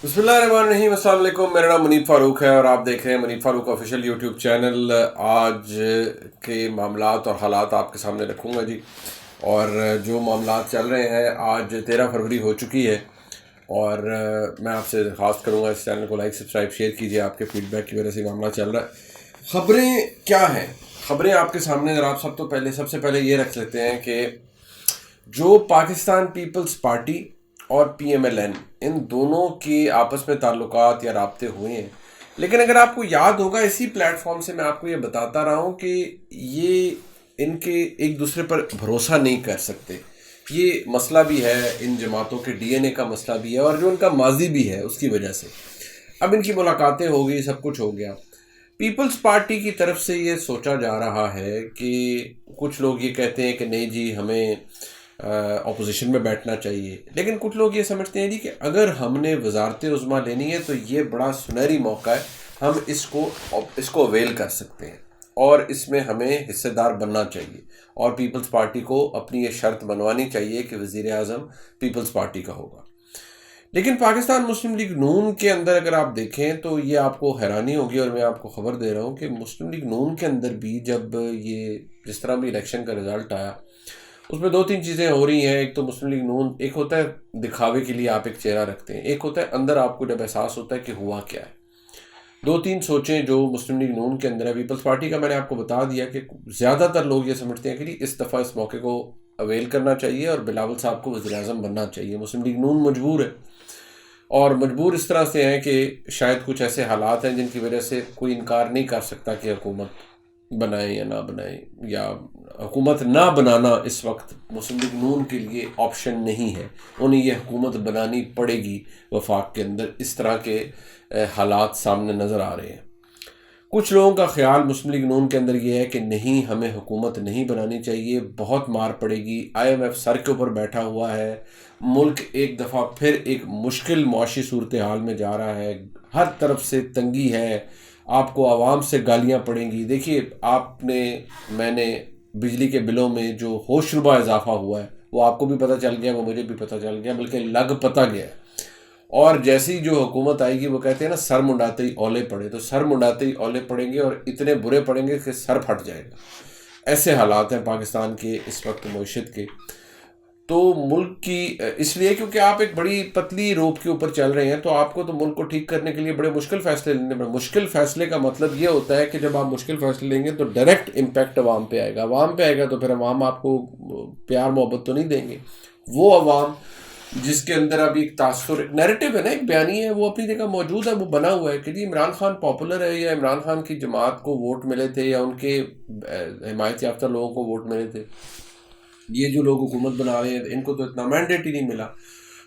بسم اللہ الرحمن الرحیم. السلام علیکم. میرا نام منیب فاروق ہے اور آپ دیکھ رہے ہیں منیب فاروق آفیشیل یوٹیوب چینل. آج کے معاملات اور حالات آپ کے سامنے رکھوں گا جی. اور جو معاملات چل رہے ہیں، آج 13 فروری ہو چکی ہے اور میں آپ سے درخواست کروں گا اس چینل کو لائک سبسکرائب شیئر کیجیے. آپ کے فیڈ بیک کی وجہ سے معاملہ چل رہا ہے. خبریں کیا ہیں؟ خبریں آپ کے سامنے ذرا آپ سب سے پہلے یہ رکھ لیتے ہیں کہ جو پاکستان پیپلز پارٹی اور پی ایم ایل این، ان دونوں کے آپس میں تعلقات یا رابطے ہوئے ہیں. لیکن اگر آپ کو یاد ہوگا، اسی پلیٹ فارم سے میں آپ کو یہ بتاتا رہا ہوں کہ یہ ان کے ایک دوسرے پر بھروسہ نہیں کر سکتے. یہ مسئلہ بھی ہے، ان جماعتوں کے ڈی این اے کا مسئلہ بھی ہے اور جو ان کا ماضی بھی ہے اس کی وجہ سے. اب ان کی ملاقاتیں ہو گئی، سب کچھ ہو گیا. پیپلز پارٹی کی طرف سے یہ سوچا جا رہا ہے کہ کچھ لوگ یہ کہتے ہیں کہ نہیں جی، ہمیں اپوزیشن میں بیٹھنا چاہیے. لیکن کچھ لوگ یہ سمجھتے ہیں جی کہ اگر ہم نے وزارت عظمیٰ لینی ہے تو یہ بڑا سنہری موقع ہے، ہم اس کو اویل کر سکتے ہیں اور اس میں ہمیں حصے دار بننا چاہیے. اور پیپلز پارٹی کو اپنی یہ شرط بنوانی چاہیے کہ وزیر اعظم پیپلز پارٹی کا ہوگا. لیکن پاکستان مسلم لیگ نون کے اندر اگر آپ دیکھیں تو یہ آپ کو حیرانی ہوگی، اور میں آپ کو خبر دے رہا ہوں کہ مسلم لیگ نون کے اندر بھی جب یہ جس طرح بھی الیکشن کا رزلٹ آیا، اس میں 2-3 چیزیں ہو رہی ہیں. ایک تو مسلم لیگ نون، ایک ہوتا ہے دکھاوے کے لیے آپ ایک چہرہ رکھتے ہیں، ایک ہوتا ہے اندر آپ کو جب احساس ہوتا ہے کہ ہوا کیا ہے. 2-3 سوچیں جو مسلم لیگ نون کے اندر ہے. پیپلز پارٹی کا میں نے آپ کو بتا دیا کہ زیادہ تر لوگ یہ سمجھتے ہیں کہ جی اس دفعہ اس موقع کو اویل کرنا چاہیے اور بلاول صاحب کو وزیر اعظم بننا چاہیے. مسلم لیگ نون مجبور ہے، اور مجبور اس طرح سے ہیں کہ شاید کچھ ایسے حالات ہیں جن کی وجہ سے کوئی انکار نہیں کر سکتا کہ حکومت بنائیں یا نہ بنائیں، یا حکومت نہ بنانا اس وقت مسلم لیگ نون کے لیے آپشن نہیں ہے. انہیں یہ حکومت بنانی پڑے گی وفاق کے اندر. اس طرح کے حالات سامنے نظر آ رہے ہیں. کچھ لوگوں کا خیال مسلم لیگ نون کے اندر یہ ہے کہ نہیں، ہمیں حکومت نہیں بنانی چاہیے، بہت مار پڑے گی. آئی ایم ایف سر کے اوپر بیٹھا ہوا ہے، ملک ایک دفعہ پھر ایک مشکل معاشی صورتحال میں جا رہا ہے، ہر طرف سے تنگی ہے، آپ کو عوام سے گالیاں پڑیں گی. دیکھیے، میں نے بجلی کے بلوں میں جو ہوش ربا اضافہ ہوا ہے وہ آپ کو بھی پتہ چل گیا، وہ مجھے بھی پتہ چل گیا، بلکہ لگ پتہ گیا ہے. اور جیسی جو حکومت آئے گی، وہ کہتے ہیں نا سر منڈاتے ہی اولے پڑے، تو سر منڈاتے ہی اولے پڑیں گے اور اتنے برے پڑیں گے کہ سر پھٹ جائے گا. ایسے حالات ہیں پاکستان کے اس وقت معیشت کے. تو ملک کی اس لیے کیونکہ آپ ایک بڑی پتلی روپ کے اوپر چل رہے ہیں، تو آپ کو تو ملک کو ٹھیک کرنے کے لیے بڑے مشکل فیصلے لینے پڑے. مشکل فیصلے کا مطلب یہ ہوتا ہے کہ جب آپ مشکل فیصلے لیں گے تو ڈائریکٹ امپیکٹ عوام پہ آئے گا. عوام پہ آئے گا تو پھر عوام آپ کو پیار محبت تو نہیں دیں گے. وہ عوام جس کے اندر ابھی ایک تاثر، ایک نیریٹو ہے نا، ایک بیانی ہے، وہ اپنی جگہ موجود ہے، وہ بنا ہوا ہے کہ جی عمران خان پاپولر ہے، یا عمران خان کی جماعت کو ووٹ ملے تھے، یا ان کے حمایت یافتہ لوگوں کو ووٹ ملے تھے. یہ جو لوگ حکومت بنا رہے ہیں ان کو تو اتنا مینڈیٹ ہی نہیں ملا.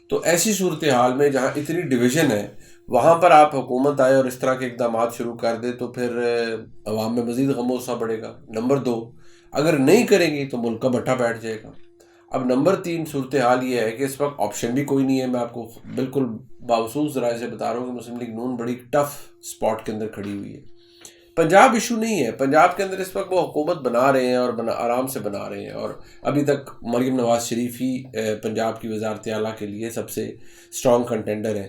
تو ایسی صورتحال میں جہاں اتنی ڈویژن ہے، وہاں پر آپ حکومت آئے اور اس طرح کے اقدامات شروع کر دے تو پھر عوام میں مزید غم و غصہ بڑھے گا. نمبر 2، اگر نہیں کریں گی تو ملک کا بٹھا بیٹھ جائے گا. اب نمبر 3 صورتحال یہ ہے کہ اس وقت آپشن بھی کوئی نہیں ہے. میں آپ کو بالکل باوسوس ذرائع سے بتا رہا ہوں کہ مسلم لیگ نون بڑی ٹف سپاٹ کے اندر کھڑی ہوئی ہے. پنجاب ایشو نہیں ہے، پنجاب کے اندر اس وقت وہ حکومت بنا رہے ہیں اور آرام سے بنا رہے ہیں، اور ابھی تک مریم نواز شریف ہی پنجاب کی وزارت اعلیٰ کے لیے سب سے اسٹرانگ کنٹینڈر ہے.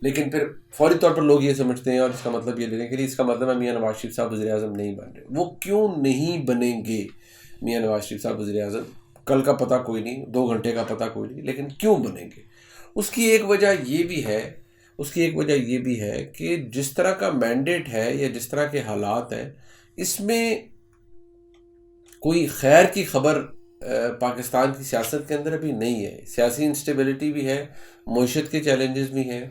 لیکن پھر فوری طور پر لوگ یہ سمجھتے ہیں اور اس کا مطلب یہ لے لیں کہ اس کا مطلب ہے میاں نواز شریف صاحب وزیر اعظم نہیں بن رہے. وہ کیوں نہیں بنیں گے میاں نواز شریف صاحب وزیر اعظم؟ کل کا پتہ کوئی نہیں، 2 گھنٹے کا پتہ کوئی نہیں، لیکن کیوں بنیں گے؟ اس کی ایک وجہ یہ بھی ہے کہ جس طرح کا مینڈیٹ ہے یا جس طرح کے حالات ہیں، اس میں کوئی خیر کی خبر پاکستان کی سیاست کے اندر ابھی نہیں ہے. سیاسی انسٹیبلٹی بھی ہے، معیشت کے چیلنجز بھی ہیں،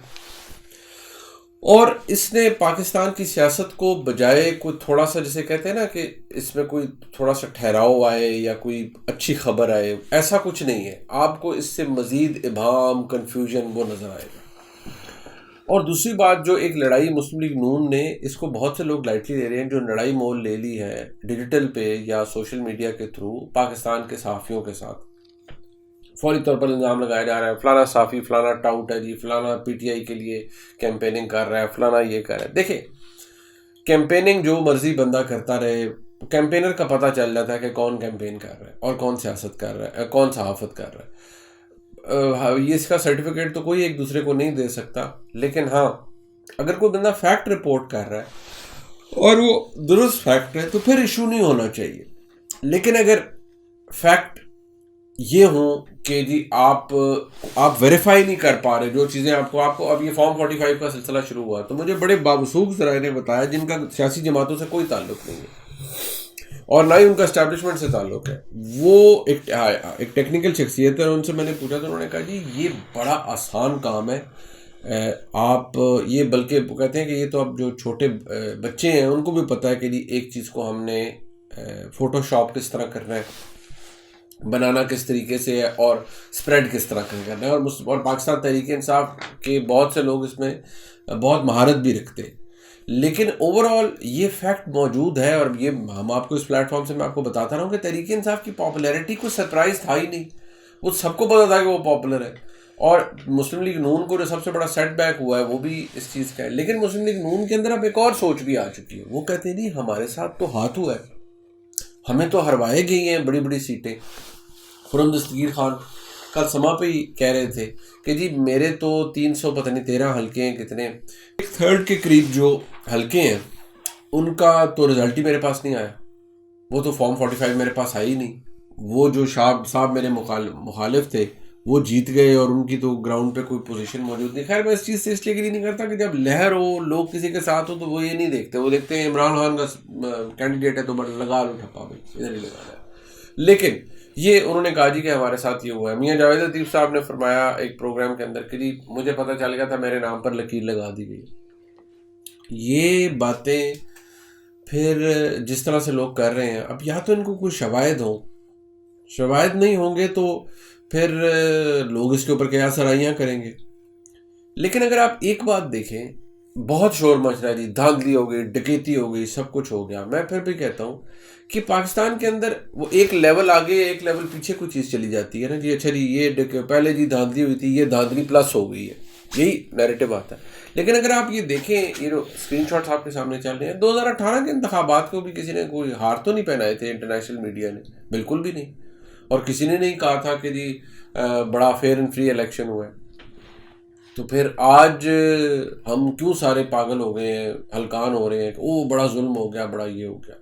اور اس نے پاکستان کی سیاست کو بجائے کوئی تھوڑا سا، جسے کہتے ہیں نا کہ اس میں کوئی تھوڑا سا ٹھہراؤ آئے یا کوئی اچھی خبر آئے، ایسا کچھ نہیں ہے. آپ کو اس سے مزید ابہام، کنفیوژن وہ نظر آئے گا. اور دوسری بات، جو ایک لڑائی مسلم لیگ نون نے، اس کو بہت سے لوگ لائٹلی لے رہے ہیں، جو لڑائی مول لے لی ہے ڈیجیٹل پہ یا سوشل میڈیا کے تھرو پاکستان کے صحافیوں کے ساتھ. فوری طور پر الزام لگایا جا رہا ہے فلانا صحافی فلانا ٹاؤٹ ہے جی، فلانا پی ٹی آئی کے لیے کیمپیننگ کر رہا ہے، فلانا یہ کر رہا ہے. دیکھیں، کیمپیننگ جو مرضی بندہ کرتا رہے، کیمپینر کا پتہ چل جاتا ہے کہ کون کیمپین کر رہا ہے اور کون سیاست کر رہا ہے، کون صحافت کر رہا ہے. یہ اس کا سرٹیفکیٹ تو کوئی ایک دوسرے کو نہیں دے سکتا، لیکن ہاں اگر کوئی بندہ فیکٹ رپورٹ کر رہا ہے اور وہ درست فیکٹ ہے تو پھر ایشو نہیں ہونا چاہیے. لیکن اگر فیکٹ یہ ہوں کہ جی آپ ویریفائی نہیں کر پا رہے جو چیزیں آپ کو اب یہ فارم 45 کا سلسلہ شروع ہوا تو مجھے بڑے بابسوخ ذرائع نے بتایا جن کا سیاسی جماعتوں سے کوئی تعلق نہیں ہے اور نہ ہی ان کا اسٹیبلشمنٹ سے تعلق ہے. وہ ایک ٹیکنیکل شخصیت ہے. ان سے میں نے پوچھا تو انہوں نے کہا جی یہ بڑا آسان کام ہے، آپ یہ بلکہ کہتے ہیں کہ یہ تو اب جو چھوٹے بچے ہیں ان کو بھی پتہ ہے کہ جی ایک چیز کو ہم نے فوٹو شاپ کس طرح کرنا ہے، بنانا کس طریقے سے ہے اور اسپریڈ کس طرح کرنا ہے. اور پاکستان تحریک انصاف کے بہت سے لوگ اس میں بہت مہارت بھی رکھتے ہیں. لیکن اوور آل یہ فیکٹ موجود ہے اور یہ ہم آپ کو اس پلیٹ فارم سے میں آپ کو بتاتا رہا ہوں کہ تحریک انصاف کی پاپولیرٹی کوئی سرپرائز تھا ہی نہیں. وہ سب کو پتا تھا کہ وہ پاپولر ہے اور مسلم لیگ نون کو جو سب سے بڑا سیٹ بیک ہوا ہے وہ بھی اس چیز کا ہے. لیکن مسلم لیگ نون کے اندر اب ایک اور سوچ بھی آ چکی ہے. وہ کہتے ہیں نہیں ہمارے ساتھ تو ہاتھ ہوا ہے، ہمیں تو ہروائے گئی ہیں بڑی بڑی سیٹیں. خرم دستگیر خان کل سما پہ ہی کہہ رہے تھے کہ جی میرے تو 300 پتہ نہیں 13 حلقے ہیں کتنے، ایک تھرڈ کے قریب جو حلقے ہیں ان کا تو رزلٹ ہی میرے پاس نہیں آیا. وہ تو فارم 45 میرے پاس آئی نہیں. وہ جو صاحب میرے مخالف تھے وہ جیت گئے اور ان کی تو گراؤنڈ پہ کوئی پوزیشن موجود نہیں. خیر میں اس چیز سے اس لیے نہیں کرتا کہ جب لہر ہو لوگ کسی کے ساتھ ہو تو وہ یہ نہیں دیکھتے، وہ دیکھتے ہیں عمران خان کا کینڈیڈیٹ ہے تو بڑا لگا لو ٹھپا بھائی ادھر ہی لگا ہے. لیکن یہ انہوں نے کہا جی کہ ہمارے ساتھ یہ ہوا ہے. میاں جاوید لطیف صاحب نے فرمایا ایک پروگرام کے اندر کہ جی مجھے پتہ چل گیا تھا میرے نام پر لکیر لگا دی گئی. یہ باتیں پھر جس طرح سے لوگ کر رہے ہیں اب یا تو ان کو کوئی شواہد ہوں، شواہد نہیں ہوں گے تو پھر لوگ اس کے اوپر کیا سرائیاں کریں گے. لیکن اگر آپ ایک بات دیکھیں بہت شور مچ رہا ہے جی دھاندلی ہو گئی ڈکیتی ہو گئی سب کچھ ہو گیا. میں پھر بھی کہتا ہوں کہ پاکستان کے اندر وہ ایک لیول آگے ایک لیول پیچھے کوئی چیز چلی جاتی ہے نا جی. اچھا جی یہ پہلے جی دھاندلی ہوئی تھی، یہ دھاندلی پلس ہو گئی ہے، یہی نیریٹو آتا ہے. لیکن اگر آپ یہ دیکھیں یہ جو اسکرین شاٹس آپ کے سامنے چل رہے ہیں 2018 کے انتخابات کو بھی کسی نے کوئی ہار تو نہیں پہنائے تھے انٹرنیشنل میڈیا نے، بالکل بھی نہیں. اور کسی نے نہیں کہا تھا کہ جی بڑا فیئر اینڈ فری الیکشن ہوا ہے. تو پھر آج ہم کیوں سارے پاگل ہو گئے ہیں، ہلکان ہو رہے ہیں کہ او بڑا ظلم ہو گیا، بڑا یہ ہو گیا.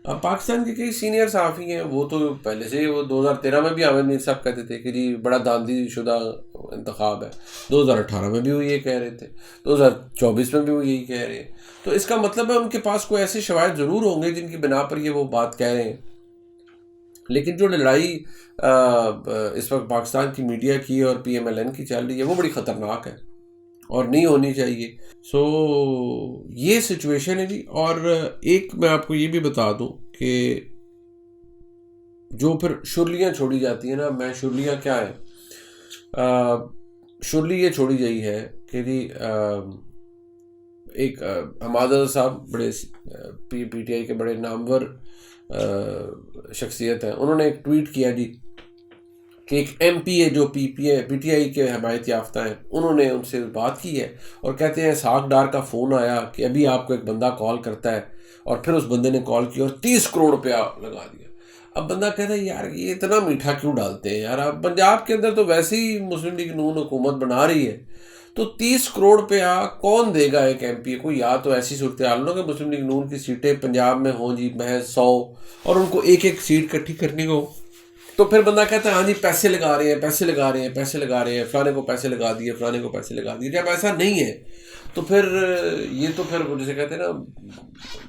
اب پاکستان کے کئی سینئر صحافی ہیں وہ تو پہلے سے وہ 2013 میں بھی عامر میر صاحب کہتے تھے کہ جی بڑا دھاندلی شدہ انتخاب ہے. 2018 میں بھی وہ یہ کہہ رہے تھے، 2024 میں بھی وہ یہی کہہ رہے ہیں. تو اس کا مطلب ہے ان کے پاس کوئی ایسے شواہد ضرور ہوں گے جن کی بنا پر یہ وہ بات کہہ رہے ہیں. لیکن جو لڑائی اس وقت پاکستان کی میڈیا کی اور پی ایم ایل این کی چل رہی ہے وہ بڑی خطرناک ہے اور نہیں ہونی چاہیے. سو یہ سچویشن ہے جی. اور ایک میں آپ کو یہ بھی بتا دوں کہ جو پھر شرلیاں چھوڑی جاتی ہیں نا، میں شرلیاں کیا ہے، شرلی یہ چھوڑی گئی ہے کہ جی ایک حماد صاحب بڑے پی ٹی آئی کے بڑے نامور شخصیت ہیں، انہوں نے ایک ٹویٹ کیا جی کہ ایک ایم پی اے جو پی ٹی آئی کے حمایت یافتہ ہیں انہوں نے ان سے بات کی ہے اور کہتے ہیں اسحاق ڈار کا فون آیا کہ ابھی آپ کو ایک بندہ کال کرتا ہے اور پھر اس بندے نے کال کیا اور 30 کروڑ روپیہ لگا دیا. اب بندہ کہتا ہے یار یہ اتنا میٹھا کیوں ڈالتے ہیں یار. اب پنجاب کے اندر تو ویسے ہی مسلم لیگ نون حکومت بنا رہی ہے تو 30 کروڑ روپیہ کون دے گا ایک ایم پی اے کو. یا تو ایسی صورتحال ہو کہ مسلم لیگ نون کی سیٹیں پنجاب میں ہوں جی محض 100 اور ان کو ایک ایک سیٹ اکٹھی کرنی ہو تو پھر بندہ کہتا ہے ہاں جی پیسے لگا رہے ہیں پیسے لگا رہے ہیں پیسے لگا رہے ہیں، فلانے کو پیسے لگا دیے فلانے کو پیسے لگا دیے. جب ایسا نہیں ہے تو پھر یہ تو پھر جیسے کہتے ہیں نا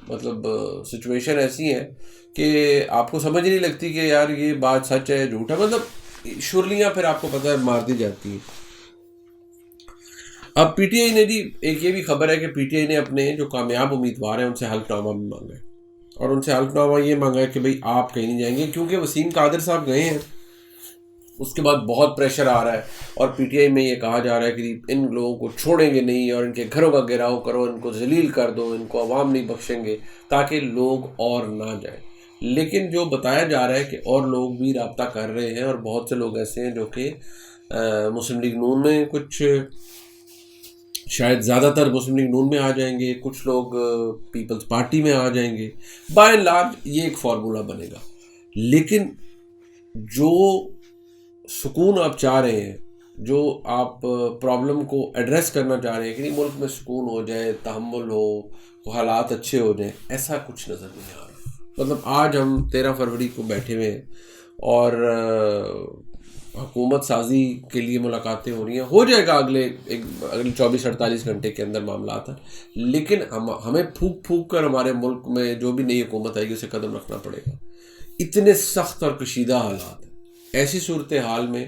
مطلب سچویشن ایسی ہے کہ آپ کو سمجھ نہیں لگتی کہ یار یہ بات سچ ہے جھوٹ ہے. مطلب شرلیاں پھر آپ کو پتہ ہے مار دی جاتی ہیں. اب پی ٹی آئی نے جی ایک یہ بھی خبر ہے کہ پی ٹی آئی نے اپنے جو کامیاب امیدوار ہیں ان سے حلف نامہ بھی مانگا ہے اور ان سے حلف نامہ یہ مانگا ہے کہ بھئی آپ کہیں نہیں جائیں گے کیونکہ وسیم قادر صاحب گئے ہیں. اس کے بعد بہت پریشر آ رہا ہے اور پی ٹی آئی میں یہ کہا جا رہا ہے کہ ان لوگوں کو چھوڑیں گے نہیں اور ان کے گھروں کا گھیراؤ کرو، ان کو ذلیل کر دو، ان کو عوام نہیں بخشیں گے تاکہ لوگ اور نہ جائیں. لیکن جو بتایا جا رہا ہے کہ اور لوگ بھی رابطہ کر رہے ہیں اور بہت سے لوگ ایسے ہیں جو کہ مسلم لیگ نون میں کچھ شاید زیادہ تر مسلم لیگ نون میں آ جائیں گے، کچھ لوگ پیپلز پارٹی میں آ جائیں گے. بائی اینڈ لارج یہ ایک فارمولہ بنے گا. لیکن جو سکون آپ چاہ رہے ہیں جو آپ پرابلم کو ایڈریس کرنا چاہ رہے ہیں کہ نہیں ملک میں سکون ہو جائے، تحمل ہو، حالات اچھے ہو جائیں، ایسا کچھ نظر نہیں آ رہا. مطلب آج ہم 13 فروری کو بیٹھے ہوئے ہیں اور حکومت سازی کے لیے ملاقاتیں ہو رہی ہیں. ہو جائے گا اگلے 24-48 گھنٹے کے اندر معاملات ہیں، لیکن ہمیں پھونک پھونک کر ہمارے ملک میں جو بھی نئی حکومت آئے گی اسے قدم رکھنا پڑے گا. اتنے سخت اور کشیدہ حالات ہیں. ایسی صورتحال میں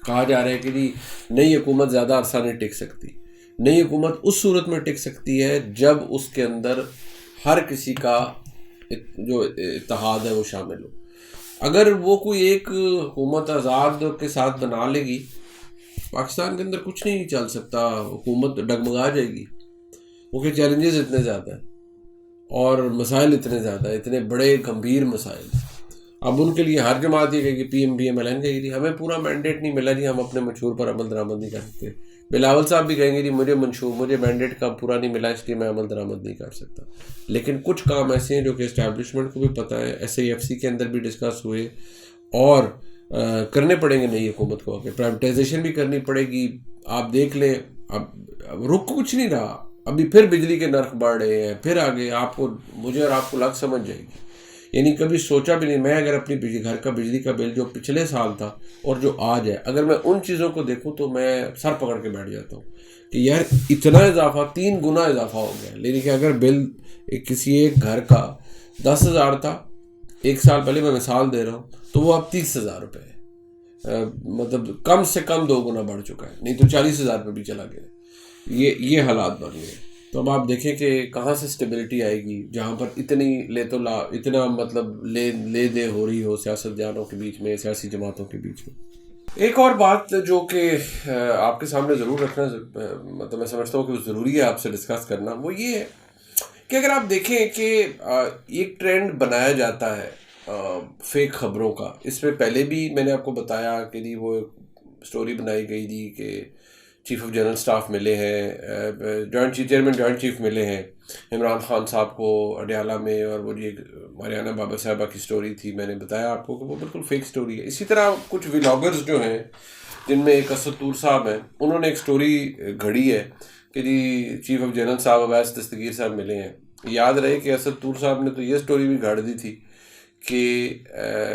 کہا جا رہا ہے کہ جی نئی حکومت زیادہ عرصہ نہیں ٹک سکتی. نئی حکومت اس صورت میں ٹک سکتی ہے جب اس کے اندر ہر کسی کا جو اتحاد ہے وہ شامل ہو. اگر وہ کوئی ایک حکومت آزاد کے ساتھ بنا لے گی، پاکستان کے اندر کچھ نہیں چل سکتا، حکومت ڈگمگا جائے گی. کیونکہ چیلنجز اتنے زیادہ ہیں اور مسائل اتنے زیادہ ہیں، اتنے بڑے گمبھیر مسائل. اب ان کے لیے ہر جماعت یہ کہے گی، P M P M L N کہے گی ہمیں پورا مینڈیٹ نہیں ملا جی، ہم اپنے منشور پر عمل درآمد نہیں کر سکتے. بلاول صاحب بھی کہیں گے جی مجھے مینڈیٹ کا پورا نہیں ملا، اس لیے میں عمل درآمد نہیں کر سکتا. لیکن کچھ کام ایسے ہیں جو کہ اسٹیبلشمنٹ کو بھی پتہ ہے، ایس اے ایف سی کے اندر بھی ڈسکس ہوئے اور کرنے پڑیں گے. نئی حکومت کو آگے پرائیویٹائزیشن بھی کرنی پڑے گی. آپ دیکھ لیں اب رک کچھ نہیں رہا، ابھی پھر بجلی کے نرخ بڑھ رہے ہیں، پھر آگے آپ کو مجھے اور آپ کو لگ سمجھ جائے گی. یعنی کبھی سوچا بھی نہیں. میں اگر اپنی گھر کا بجلی کا بل جو پچھلے سال تھا اور جو آج ہے، اگر میں ان چیزوں کو دیکھوں تو میں سر پکڑ کے بیٹھ جاتا ہوں کہ یار اتنا اضافہ، 3 گنا اضافہ ہو گیا. لیکن کہ اگر بل کسی ایک گھر کا 10,000 تھا ایک سال پہلے، میں مثال دے رہا ہوں، تو وہ اب 30,000 روپے ہے. مطلب کم سے کم 2 گنا بڑھ چکا ہے، نہیں تو 40,000 روپے بھی چلا گیا. یہ حالات بن گئے. تو اب آپ دیکھیں کہ کہاں سے اسٹیبلٹی آئے گی جہاں پر اتنا مطلب لے دے ہو رہی ہو سیاست دانوں کے بیچ میں، سیاسی جماعتوں کے بیچ میں. ایک اور بات جو کہ آپ کے سامنے ضرور رکھنا، مطلب میں سمجھتا ہوں کہ ضروری ہے آپ سے ڈسکس کرنا، وہ یہ ہے کہ اگر آپ دیکھیں کہ ایک ٹرینڈ بنایا جاتا ہے فیک خبروں کا. اس میں پہلے بھی میں نے آپ کو بتایا کہ جی وہ سٹوری بنائی گئی تھی کہ چیف آف جنرل سٹاف ملے ہیں، چیئرمین جوائنٹ چیف ملے ہیں عمران خان صاحب کو اڈیالہ میں، اور وہ یہ ماریانا بابا صاحبہ کی سٹوری تھی. میں نے بتایا آپ کو کہ وہ بالکل فیک سٹوری ہے. اسی طرح کچھ ولاگرز جو ہیں جن میں ایک اسد طور صاحب ہیں، انہوں نے ایک سٹوری گھڑی ہے کہ جی چیف آف جنرل صاحب عباس دستگیر صاحب ملے ہیں. یاد رہے کہ اسد طور صاحب نے تو یہ سٹوری بھی گھڑ دی تھی کہ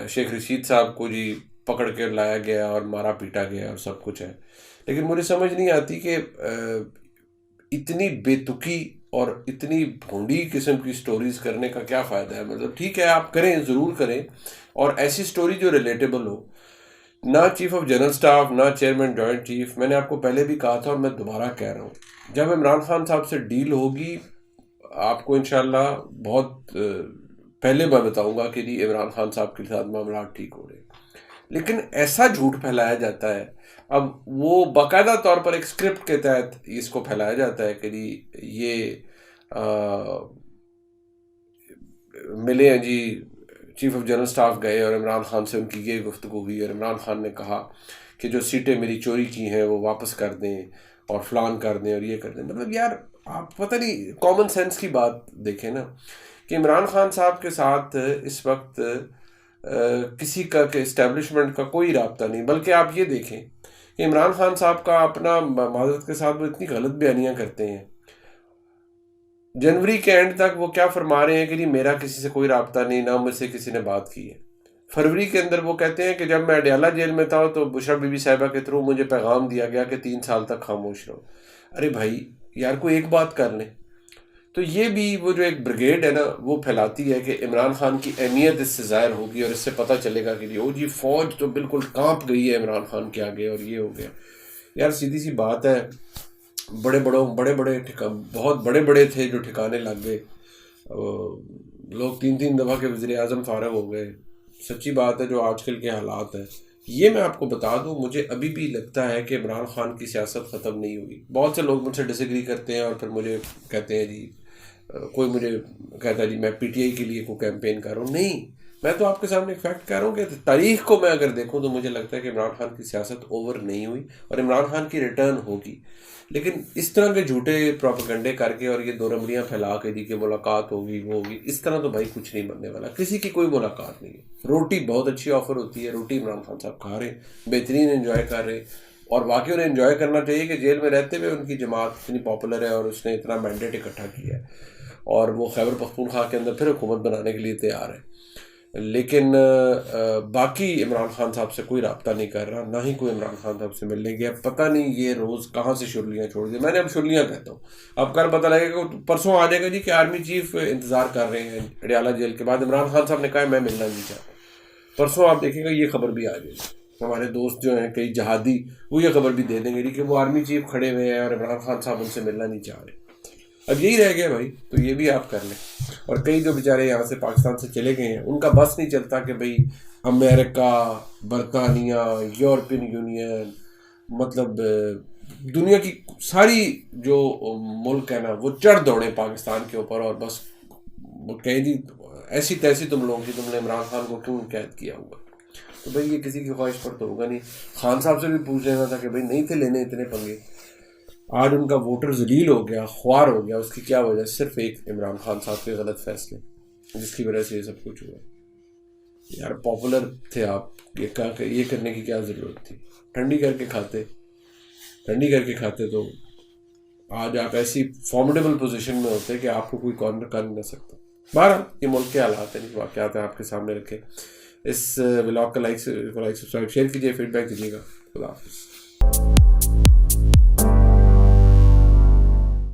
شیخ رشید صاحب کو جی پکڑ کے لایا گیا اور مارا پیٹا گیا اور سب کچھ ہے. لیکن مجھے سمجھ نہیں آتی کہ اتنی بے تکی اور اتنی بھونڈی قسم کی سٹوریز کرنے کا کیا فائدہ ہے. مطلب ٹھیک ہے آپ کریں، ضرور کریں، اور ایسی سٹوری جو ریلیٹیبل ہو. نہ چیف آف جنرل سٹاف، نہ چیئرمین جوائنٹ چیف. میں نے آپ کو پہلے بھی کہا تھا اور میں دوبارہ کہہ رہا ہوں، جب عمران خان صاحب سے ڈیل ہوگی آپ کو انشاءاللہ بہت پہلے میں بتاؤں گا کہ جی عمران خان صاحب کے ساتھ معاملات ٹھیک ہو رہے ہیں. لیکن ایسا جھوٹ پھیلایا جاتا ہے، اب وہ باقاعدہ طور پر ایک اسکرپٹ کے تحت اس کو پھیلایا جاتا ہے کہ جی یہ ملے ہیں جی چیف آف جنرل سٹاف گئے اور عمران خان سے ان کی یہ گفتگو ہوئی اور عمران خان نے کہا کہ جو سیٹیں میری چوری کی ہیں وہ واپس کر دیں اور فلان کر دیں اور یہ کر دیں. مطلب یار آپ پتہ نہیں کامن سینس کی بات دیکھیں نا کہ عمران خان صاحب کے ساتھ اس وقت کسی کا کہ اسٹیبلشمنٹ کا کوئی رابطہ نہیں، بلکہ آپ یہ دیکھیں کہ عمران خان صاحب کا اپنا معذرت کے ساتھ وہ اتنی غلط بیانیاں کرتے ہیں. جنوری کے اینڈ تک وہ کیا فرما رہے ہیں کہ جی میرا کسی سے کوئی رابطہ نہیں، نہ مجھ سے کسی نے بات کی ہے. فروری کے اندر وہ کہتے ہیں کہ جب میں اڈیالہ جیل میں تھا تو بشرا بی بی صاحبہ کے تھرو مجھے پیغام دیا گیا کہ 3 سال تک خاموش رہو. ارے بھائی یار کوئی ایک بات کر لیں. تو یہ بھی وہ جو ایک بریگیڈ ہے نا وہ پھیلاتی ہے کہ عمران خان کی اہمیت اس سے ظاہر ہوگی اور اس سے پتہ چلے گا کہ جی فوج تو بالکل کانپ گئی ہے عمران خان کے آگے اور یہ ہو گیا. یار سیدھی سی بات ہے، بڑے بہت بڑے تھے جو ٹھکانے لگ گئے. لوگ 3 دفعہ کے وزیر اعظم فارغ ہو گئے. سچی بات ہے جو آج کل کے حالات ہیں. یہ میں آپ کو بتا دوں، مجھے ابھی بھی لگتا ہے کہ عمران خان کی سیاست ختم نہیں ہوئی. بہت سے لوگ مجھ سے ڈس ایگری کرتے ہیں اور پھر مجھے کہتے ہیں جی کوئی مجھے کہتا ہے جی میں پی ٹی آئی کے لیے کوئی کیمپین کر رہا ہوں. نہیں، میں تو آپ کے سامنے ایک فیکٹ کہہ رہا ہوں کہ تاریخ کو میں اگر دیکھوں تو مجھے لگتا ہے کہ عمران خان کی سیاست اوور نہیں ہوئی اور عمران خان کی ریٹرن ہوگی، لیکن اس طرح کے جھوٹے پروپیگنڈے کر کے اور یہ دو رمڑیاں پھیلا کے دی کہ ملاقات ہوگی وہ ہوگی، اس طرح تو بھائی کچھ نہیں بننے والا، کسی کی کوئی ملاقات نہیں ہے۔ روٹی بہت اچھی آفر ہوتی ہے، روٹی عمران خان صاحب کھا رہے ہیں، بہترین انجوائے کر رہے ہیں، اور واقعی انہیں انجوائے کرنا چاہیے کہ جیل میں رہتے ہوئے ان کی جماعت اتنی پاپولر ہے اور اس نے اتنا مینڈیٹ اکٹھا کیا ہے اور وہ خیبر پختونخوا کے اندر پھر حکومت بنانے کے لیے تیار ہے۔ لیکن باقی عمران خان صاحب سے کوئی رابطہ نہیں کر رہا، نہ ہی کوئی عمران خان صاحب سے ملنے گیا۔ پتہ نہیں یہ روز کہاں سے شرلیاں چھوڑ دی، میں نے اب شرلیاں کہتا ہوں، اب کل پتہ لگے گا، پرسوں آ جائے گا جی کہ آرمی چیف انتظار کر رہے ہیں اڈیالہ جیل کے بعد، عمران خان صاحب نے کہا میں ملنا نہیں چاہتا۔ پرسوں آپ دیکھیں گا یہ خبر بھی آ جائے گی، ہمارے دوست جو ہیں کئی جہادی وہ یہ خبر بھی دے دیں گے کہ وہ آرمی چیف کھڑے ہوئے ہیں اور عمران خان صاحب ان سے ملنا نہیں چاہ رہے۔ اب یہی رہ گیا بھائی، تو یہ بھی آپ کر لیں۔ اور کئی جو بیچارے یہاں سے پاکستان سے چلے گئے ہیں ان کا بس نہیں چلتا کہ بھئی امریکہ، برطانیہ، یورپین یونین، مطلب دنیا کی ساری جو ملک ہے نا وہ چڑھ دوڑے پاکستان کے اوپر اور بس کہیں جی ایسی تیسی تم لوگوں کی، تم نے عمران خان کو کیوں قید کیا ہوا۔ تو بھئی یہ کسی کی خواہش پر تو ہوگا نہیں۔ خان صاحب سے بھی پوچھ لینا تھا کہ بھئی نہیں تھے لینے اتنے پنگے، آج ان کا ووٹر ذلیل ہو گیا، خوار ہو گیا، اس کی کیا وجہ؟ صرف ایک عمران خان صاحب کے غلط فیصلے جس کی وجہ سے یہ سب کچھ ہوا۔ یار پاپولر تھے آپ، یہ کرنے کی کیا ضرورت تھی؟ ٹھنڈی کر کے کھاتے تو آج آپ ایسی فارمیڈیبل پوزیشن میں ہوتے کہ آپ کو کوئی کارنر کر نہیں سکتا۔ بہرحال یہ ملک کے حالات ہیں، واقعات ہیں، آپ کے سامنے رکھے۔ اس ولاگ کا لائک سبسکرائب شیئر کیجیے، فیڈ بیک دیجیے گا۔ خدا حافظ۔